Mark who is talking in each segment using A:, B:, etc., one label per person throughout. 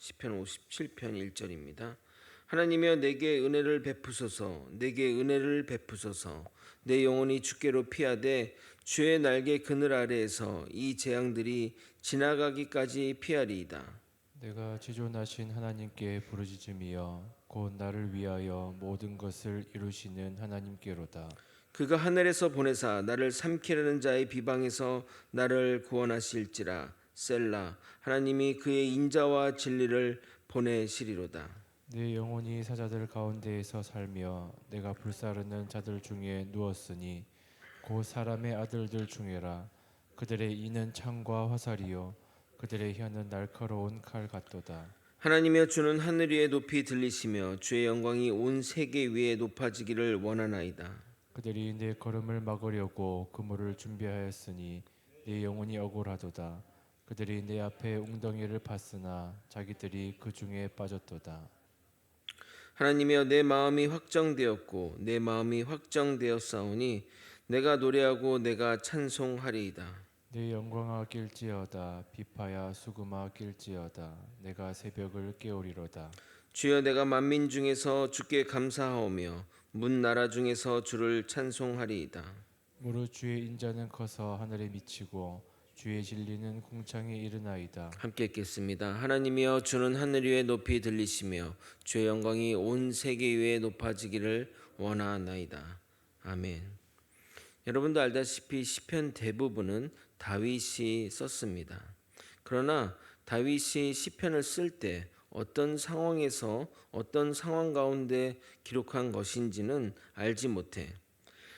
A: 시편 57편 1절입니다. 하나님이여 내게 은혜를 베푸소서, 내게 은혜를 베푸소서. 내 영혼이 주께로 피하되 주의 날개 그늘 아래에서 이 재앙들이 지나가기까지 피하리이다.
B: 내가 지존하신 하나님께 부르짖음이여 곧 나를 위하여 모든 것을 이루시는 하나님께로다.
A: 그가 하늘에서 보내사 나를 삼키려는 자의 비방에서 나를 구원하실지라. 셀라. 하나님이 그의 인자와 진리를 보내시리로다.
B: 내 영혼이 사자들 가운데에서 살며 내가 불사르는 자들 중에 누웠으니 곧 사람의 아들들 중에라. 그들의 이는 창과 화살이요 그들의 혀는 날카로운 칼 같도다.
A: 하나님이여 주는 하늘 위에 높이 들리시며 주의 영광이 온 세계 위에 높아지기를 원하나이다.
B: 그들이 내 걸음을 막으려고 그물을 준비하였으니 내 영혼이 억울하도다. 그들이 내 앞에 웅덩이를 팠으나 자기들이 그 중에 빠졌도다.
A: 하나님이여 내 마음이 확정되었고 내 마음이 확정되었사오니 내가 노래하고 내가 찬송하리이다.
B: 내 영광아 낄지어다 비파야 수금아 낄지어다 내가 새벽을 깨우리로다.
A: 주여 내가 만민 중에서 주께 감사하오며 문 나라 중에서 주를 찬송하리이다.
B: 무릇 주의 인자는 커서 하늘에 미치고 주의 진리는 궁창에 이르나이다.
A: 함께 읽겠습니다. 하나님이여 주는 하늘 위에 높이 들리시며 주의 영광이 온 세계 위에 높아지기를 원하나이다. 아멘. 여러분도 알다시피 시편 대부분은 다윗이 썼습니다. 그러나 다윗이 시편을 쓸 때 어떤 상황에서 어떤 상황 가운데 기록한 것인지는 알지 못해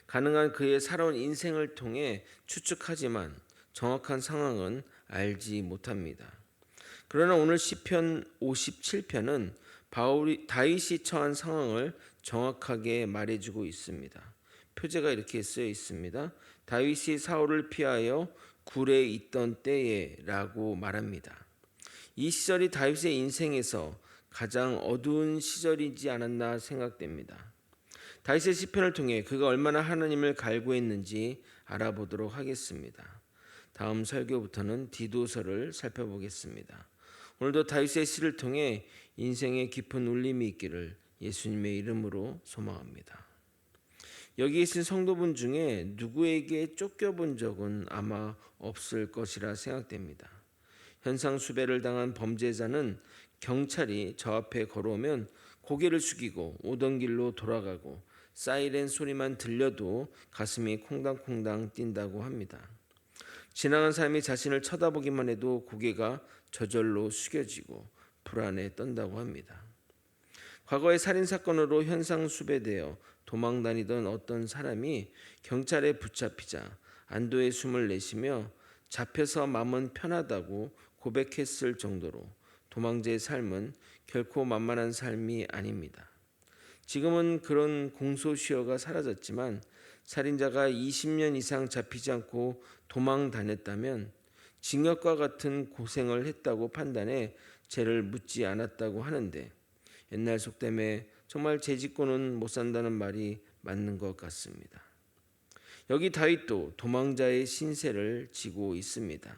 A: 가능한 그의 살아온 인생을 통해 추측하지만 정확한 상황은 알지 못합니다. 그러나 오늘 시편 57편은 다윗이 처한 상황을 정확하게 말해주고 있습니다. 표제가 이렇게 쓰여 있습니다. 다윗이 사울을 피하여 굴에 있던 때에라고 말합니다. 이 시절이 다윗의 인생에서 가장 어두운 시절이지 않았나 생각됩니다. 다윗의 시편을 통해 그가 얼마나 하나님을 갈구했는지 알아보도록 하겠습니다. 다음 설교부터는 디도서를 살펴보겠습니다. 오늘도 다윗의 시를 통해 인생의 깊은 울림이 있기를 예수님의 이름으로 소망합니다. 여기 계신 성도분 중에 누구에게 쫓겨본 적은 아마 없을 것이라 생각됩니다. 현상수배를 당한 범죄자는 경찰이 저 앞에 걸어오면 고개를 숙이고 오던 길로 돌아가고 사이렌 소리만 들려도 가슴이 콩당콩당 뛴다고 합니다. 지나간 사람이 자신을 쳐다보기만 해도 고개가 저절로 숙여지고 불안에 떤다고 합니다. 과거의 살인사건으로 현상수배되어 도망다니던 어떤 사람이 경찰에 붙잡히자 안도의 숨을 내쉬며 잡혀서 마음은 편하다고 고백했을 정도로 도망자의 삶은 결코 만만한 삶이 아닙니다. 지금은 그런 공소시효가 사라졌지만 살인자가 20년 이상 잡히지 않고 도망 다녔다면 징역과 같은 고생을 했다고 판단해 죄를 묻지 않았다고 하는데 옛날 속담에 정말 죄 짓고는 못 산다는 말이 맞는 것 같습니다. 여기 다윗도 도망자의 신세를 지고 있습니다.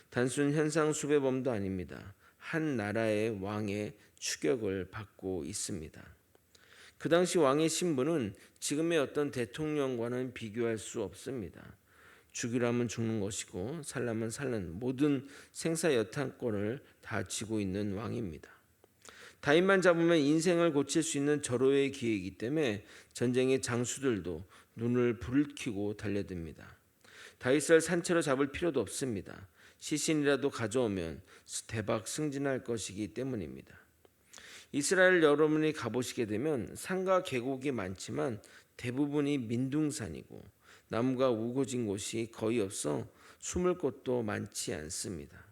A: 단순 현상 수배범도 아닙니다. 한 나라의 왕의 추격을 받고 있습니다. 그 당시 왕의 신분은 지금의 어떤 대통령과는 비교할 수 없습니다. 죽이라면 죽는 것이고 살라면 살는 모든 생사여탄권을 다 쥐고 있는 왕입니다. 다윗만 잡으면 인생을 고칠 수 있는 절호의 기회이기 때문에 전쟁의 장수들도 눈을 불을 켜고 달려듭니다. 다윗을 산채로 잡을 필요도 없습니다. 시신이라도 가져오면 대박 승진할 것이기 때문입니다. 이스라엘 여러분이 가보시게 되면 산과 계곡이 많지만 대부분이 민둥산이고 나무가 우거진 곳이 거의 없어 숨을 곳도 많지 않습니다.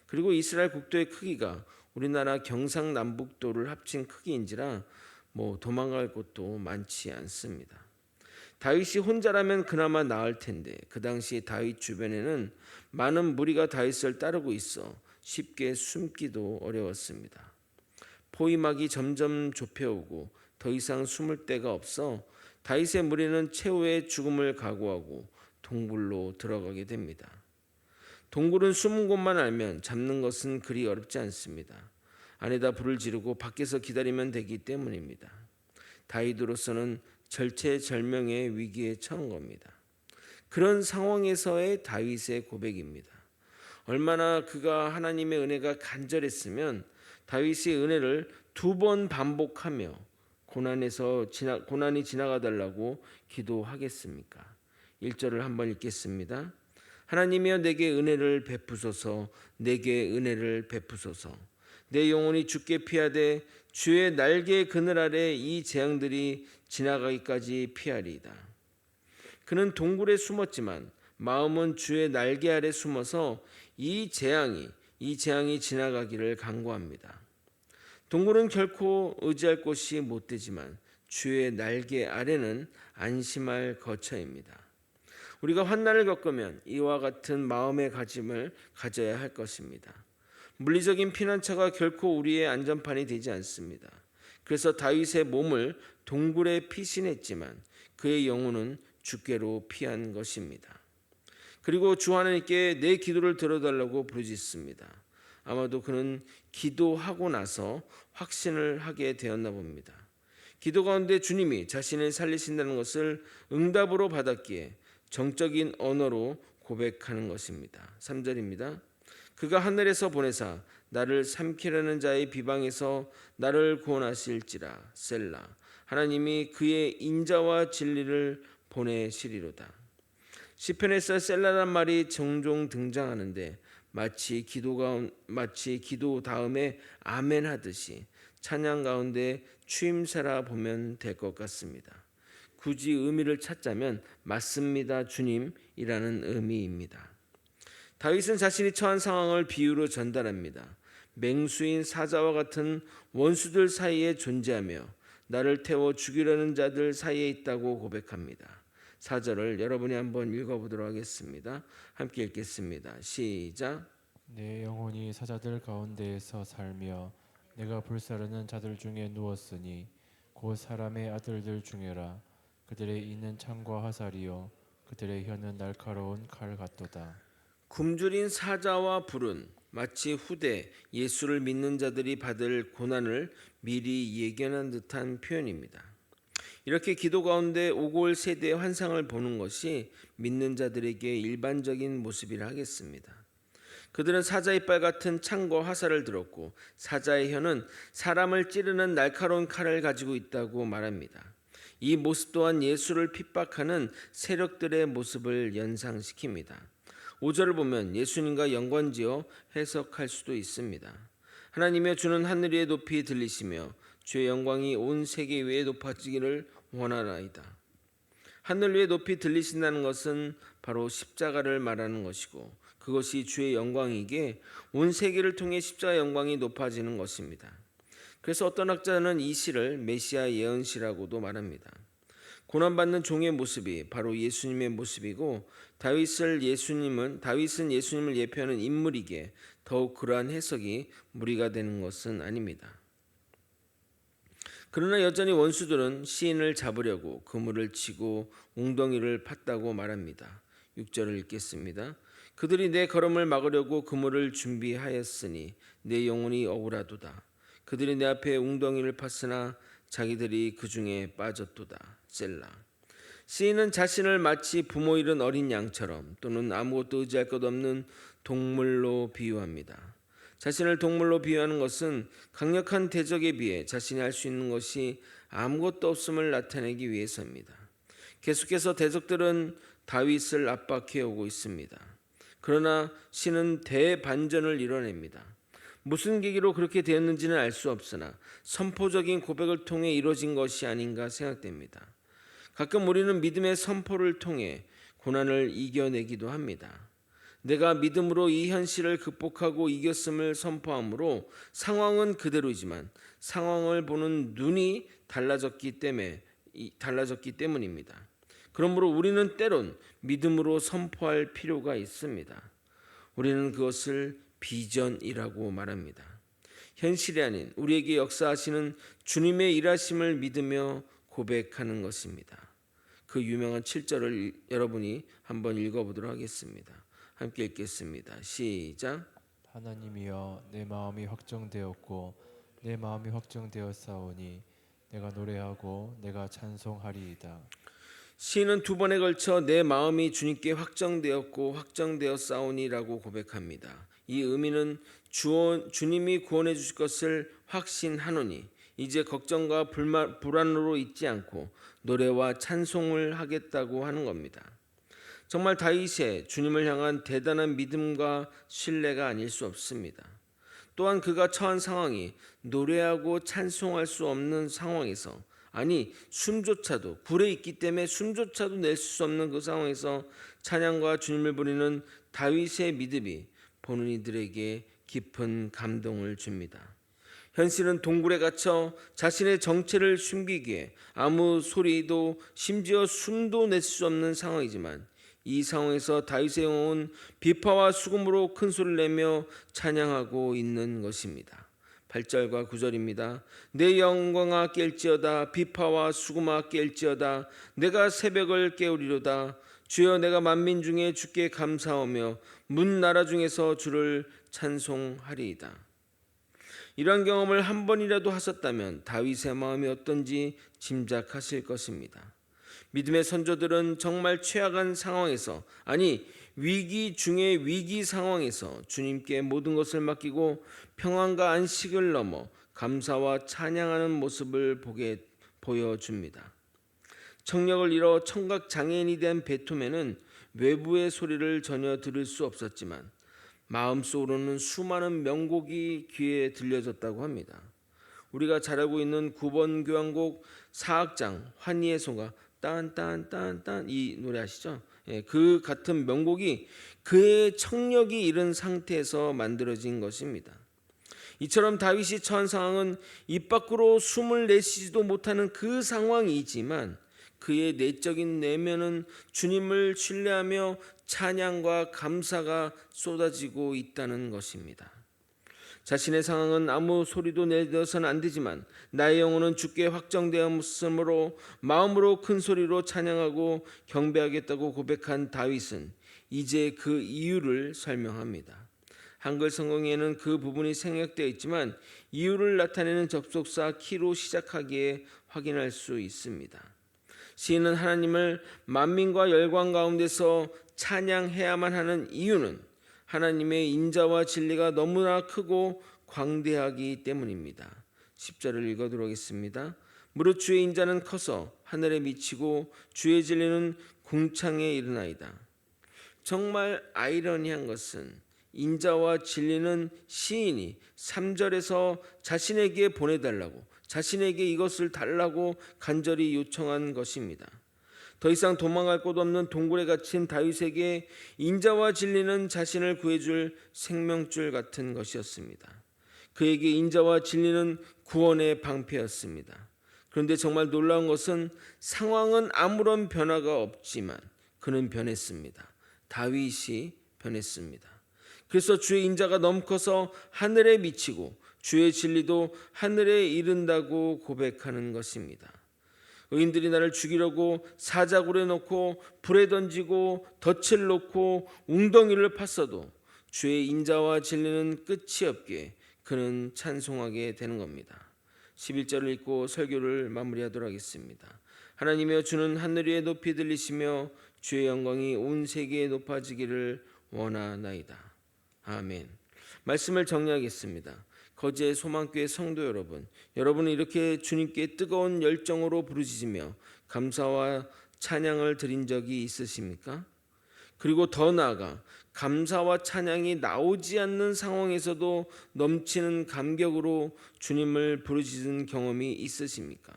A: 그리고 이스라엘 국토의 크기가 우리나라 경상남북도를 합친 크기인지라 도망갈 곳도 많지 않습니다. 다윗이 혼자라면 그나마 나을 텐데 그 당시 다윗 주변에는 많은 무리가 다윗을 따르고 있어 쉽게 숨기도 어려웠습니다. 포위막이 점점 좁혀오고 더 이상 숨을 데가 없어 다윗의 무리는 최후의 죽음을 각오하고 동굴로 들어가게 됩니다. 동굴은 숨은 곳만 알면 잡는 것은 그리 어렵지 않습니다. 안에다 불을 지르고 밖에서 기다리면 되기 때문입니다. 다윗으로서는 절체절명의 위기에 처한 겁니다. 그런 상황에서의 다윗의 고백입니다. 얼마나 그가 하나님의 은혜가 간절했으면 다윗의 은혜를 2번 반복하며 고난이 지나가 달라고 기도하겠습니까? 1절을 한번 읽겠습니다. 하나님이여 내게 은혜를 베푸소서, 내게 은혜를 베푸소서. 내 영혼이 주께 피하되 주의 날개 그늘 아래 이 재앙들이 지나가기까지 피하리이다. 그는 동굴에 숨었지만 마음은 주의 날개 아래 숨어서 이 재앙이 지나가기를 간구합니다. 동굴은 결코 의지할 곳이 못 되지만 주의 날개 아래는 안심할 거처입니다. 우리가 환난을 겪으면 이와 같은 마음의 가짐을 가져야 할 것입니다. 물리적인 피난처가 결코 우리의 안전판이 되지 않습니다. 그래서 다윗의 몸을 동굴에 피신했지만 그의 영혼은 주께로 피한 것입니다. 그리고 주 하나님께 내 기도를 들어달라고 부르짖습니다. 아마도 그는 기도하고 나서 확신을 하게 되었나 봅니다. 기도 가운데 주님이 자신을 살리신다는 것을 응답으로 받았기에 정적인 언어로 고백하는 것입니다. 3절입니다. 그가 하늘에서 보내사 나를 삼키려는 자의 비방에서 나를 구원하실지라 셀라. 하나님이 그의 인자와 진리를 보내시리로다. 시편에서 셀라란 말이 종종 등장하는데 마치 기도 다음에 아멘 하듯이 찬양 가운데 추임새라 보면 될 것 같습니다. 굳이 의미를 찾자면 맞습니다 주님이라는 의미입니다. 다윗은 자신이 처한 상황을 비유로 전달합니다. 맹수인 사자와 같은 원수들 사이에 존재하며 나를 태워 죽이려는 자들 사이에 있다고 고백합니다. 4절을 여러분이 한번 읽어보도록 하겠습니다. 함께 읽겠습니다. 시작.
B: 내 영혼이 사자들 가운데에서 살며 내가 불사르는 자들 중에 누웠으니 곧 사람의 아들들 중에라. 그들의 이는 창과 화살이요 그들의 혀는 날카로운 칼 같도다.
A: 굶주린 사자와 불은 마치 후대 예수를 믿는 자들이 받을 고난을 미리 예견한 듯한 표현입니다. 이렇게 기도 가운데 오고 올 세대의 환상을 보는 것이 믿는 자들에게 일반적인 모습이라 하겠습니다. 그들은 사자 이빨 같은 창과 화살을 들었고 사자의 혀는 사람을 찌르는 날카로운 칼을 가지고 있다고 말합니다. 이 모습 또한 예수를 핍박하는 세력들의 모습을 연상시킵니다. 5절을 보면 예수님과 연관지어 해석할 수도 있습니다. 하나님의 주는 하늘 위에 높이 들리시며 주의 영광이 온 세계 위에 높아지기를 원하나이다. 하늘 위에 높이 들리신다는 것은 바로 십자가를 말하는 것이고 그것이 주의 영광이기에 온 세계를 통해 십자가 영광이 높아지는 것입니다. 그래서 어떤 학자는 이 시를 메시아 예언시라고도 말합니다. 고난받는 종의 모습이 바로 예수님의 모습이고 다윗은 예수님을 예표하는 인물이기에 더욱 그러한 해석이 무리가 되는 것은 아닙니다. 그러나 여전히 원수들은 시인을 잡으려고 그물을 치고 웅덩이를 팠다고 말합니다. 6절을 읽겠습니다. 그들이 내 걸음을 막으려고 그물을 준비하였으니 내 영혼이 억울하도다. 그들이 내 앞에 웅덩이를 팠으나 자기들이 그 중에 빠졌도다. 셀라. 시인은 자신을 마치 부모 잃은 어린 양처럼 또는 아무것도 의지할 것 없는 동물로 비유합니다. 자신을 동물로 비유하는 것은 강력한 대적에 비해 자신이 할 수 있는 것이 아무것도 없음을 나타내기 위해서입니다. 계속해서 대적들은 다윗을 압박해 오고 있습니다. 그러나 시는 대반전을 이뤄냅니다. 무슨 계기로 그렇게 되었는지는 알 수 없으나 선포적인 고백을 통해 이루어진 것이 아닌가 생각됩니다. 가끔 우리는 믿음의 선포를 통해 고난을 이겨내기도 합니다. 내가 믿음으로 이 현실을 극복하고 이겼음을 선포함으로 상황은 그대로이지만 상황을 보는 눈이 달라졌기 때문입니다. 그러므로 우리는 때론 믿음으로 선포할 필요가 있습니다. 우리는 그것을 비전이라고 말합니다. 현실이 아닌 우리에게 역사하시는 주님의 일하심을 믿으며 고백하는 것입니다. 그 유명한 7절을 여러분이 한번 읽어보도록 하겠습니다. 함께 읽겠습니다. 시작.
B: 하나님이여 내 마음이 확정되었고 내 마음이 확정되었사오니 내가 노래하고 내가 찬송하리이다.
A: 시인은 두 번에 걸쳐 내 마음이 주님께 확정되었고 확정되었사오니라고 고백합니다. 이 의미는 주님이 구원해 주실 것을 확신하노니 이제 걱정과 불안으로 있지 않고 노래와 찬송을 하겠다고 하는 겁니다. 정말 다윗의 주님을 향한 대단한 믿음과 신뢰가 아닐 수 없습니다. 또한 그가 처한 상황이 노래하고 찬송할 수 없는 상황에서, 아니 숨조차도 불에 있기 때문에 숨조차도 낼 수 없는 그 상황에서 찬양과 주님을 부르는 다윗의 믿음이 보는 이들에게 깊은 감동을 줍니다. 현실은 동굴에 갇혀 자신의 정체를 숨기기에 아무 소리도 심지어 숨도 낼 수 없는 상황이지만, 이 상황에서 다윗의 영혼은 비파와 수금으로 큰 소리를 내며 찬양하고 있는 것입니다. 8절과 9절입니다. 내 영광아 깰지어다, 비파와 수금아 깰지어다, 내가 새벽을 깨우리로다. 주여, 내가 만민 중에 주께 감사하며 문 나라 중에서 주를 찬송하리이다. 이러한 경험을 한 번이라도 하셨다면 다윗의 마음이 어떤지 짐작하실 것입니다. 믿음의 선조들은 정말 최악한 상황에서, 아니 위기 중의 위기 상황에서 주님께 모든 것을 맡기고 평안과 안식을 넘어 감사와 찬양하는 모습을 보여줍니다. 청력을 잃어 청각 장애인이 된 베토벤은 외부의 소리를 전혀 들을 수 없었지만 마음속으로는 수많은 명곡이 귀에 들려졌다고 합니다. 우리가 잘 알고 있는 9번 교향곡 4악장 환희의 소가 딴딴딴딴 이 노래 아시죠? 그 같은 명곡이 그의 청력이 잃은 상태에서 만들어진 것입니다. 이처럼 다윗이 처한 상황은 입 밖으로 숨을 내쉬지도 못하는 그 상황이지만 그의 내적인 내면은 주님을 신뢰하며 찬양과 감사가 쏟아지고 있다는 것입니다. 자신의 상황은 아무 소리도 내서는 안 되지만 나의 영혼은 주께 확정되었으므로 마음으로 큰 소리로 찬양하고 경배하겠다고 고백한 다윗은 이제 그 이유를 설명합니다. 한글 성경에는 그 부분이 생략되어 있지만 이유를 나타내는 접속사 키로 시작하기에 확인할 수 있습니다. 시인은 하나님을 만민과 열광 가운데서 찬양해야만 하는 이유는 하나님의 인자와 진리가 너무나 크고 광대하기 때문입니다. 10절을 읽어드리도록 하겠습니다. 무릇 주의 인자는 커서 하늘에 미치고 주의 진리는 궁창에 이르나이다. 정말 아이러니한 것은 인자와 진리는 시인이 3절에서 자신에게 보내달라고, 자신에게 이것을 달라고 간절히 요청한 것입니다. 더 이상 도망갈 곳 없는 동굴에 갇힌 다윗에게 인자와 진리는 자신을 구해줄 생명줄 같은 것이었습니다. 그에게 인자와 진리는 구원의 방패였습니다. 그런데 정말 놀라운 것은 상황은 아무런 변화가 없지만 그는 변했습니다. 다윗이 변했습니다. 그래서 주의 인자가 너무 커서 하늘에 미치고 주의 진리도 하늘에 이른다고 고백하는 것입니다. 의인들이 나를 죽이려고 사자굴에 넣고 불에 던지고 덫을 놓고 웅덩이를 팠어도 주의 인자와 진리는 끝이 없기에 그는 찬송하게 되는 겁니다. 11절을 읽고 설교를 마무리하도록 하겠습니다. 하나님이여, 주는 하늘 위에 높이 들리시며 주의 영광이 온 세계에 높아지기를 원하나이다. 아멘. 말씀을 정리하겠습니다. 거제의 소망교회 성도 여러분, 여러분은 이렇게 주님께 뜨거운 열정으로 부르짖으며 감사와 찬양을 드린 적이 있으십니까? 그리고 더 나아가 감사와 찬양이 나오지 않는 상황에서도 넘치는 감격으로 주님을 부르짖은 경험이 있으십니까?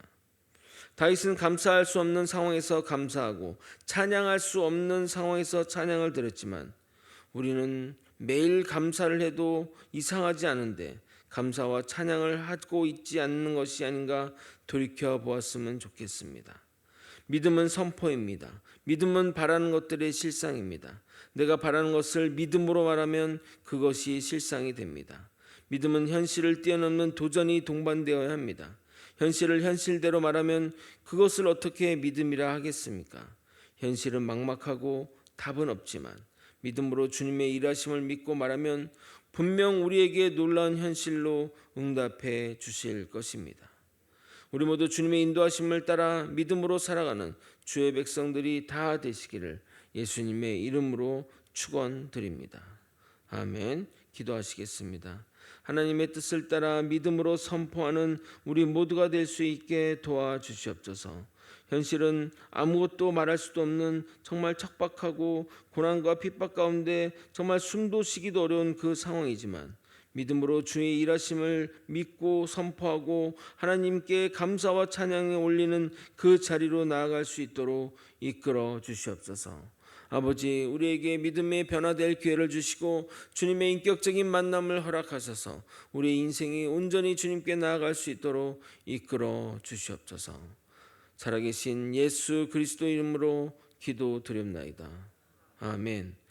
A: 다윗은 감사할 수 없는 상황에서 감사하고 찬양할 수 없는 상황에서 찬양을 드렸지만 우리는 매일 감사를 해도 이상하지 않은데 감사와 찬양을 하고 있지 않는 것이 아닌가 돌이켜 보았으면 좋겠습니다. 믿음은 선포입니다. 믿음은 바라는 것들의 실상입니다. 내가 바라는 것을 믿음으로 말하면 그것이 실상이 됩니다. 믿음은 현실을 뛰어넘는 도전이 동반되어야 합니다. 현실을 현실대로 말하면 그것을 어떻게 믿음이라 하겠습니까? 현실은 막막하고 답은 없지만 믿음으로 주님의 일하심을 믿고 말하면 분명 우리에게 놀라운 현실로 응답해 주실 것입니다. 우리 모두 주님의 인도하심을 따라 믿음으로 살아가는 주의 백성들이 다 되시기를 예수님의 이름으로 축원드립니다. 아멘. 기도하시겠습니다. 하나님의 뜻을 따라 믿음으로 선포하는 우리 모두가 될 수 있게 도와주시옵소서. 현실은 아무것도 말할 수도 없는 정말 척박하고 고난과 핍박 가운데 정말 숨도 쉬기도 어려운 그 상황이지만 믿음으로 주의 일하심을 믿고 선포하고 하나님께 감사와 찬양에 올리는 그 자리로 나아갈 수 있도록 이끌어 주시옵소서. 아버지, 우리에게 믿음의 변화될 기회를 주시고 주님의 인격적인 만남을 허락하셔서 우리의 인생이 온전히 주님께 나아갈 수 있도록 이끌어 주시옵소서. 살아계신 예수 그리스도 이름으로 기도드립나이다. 아멘.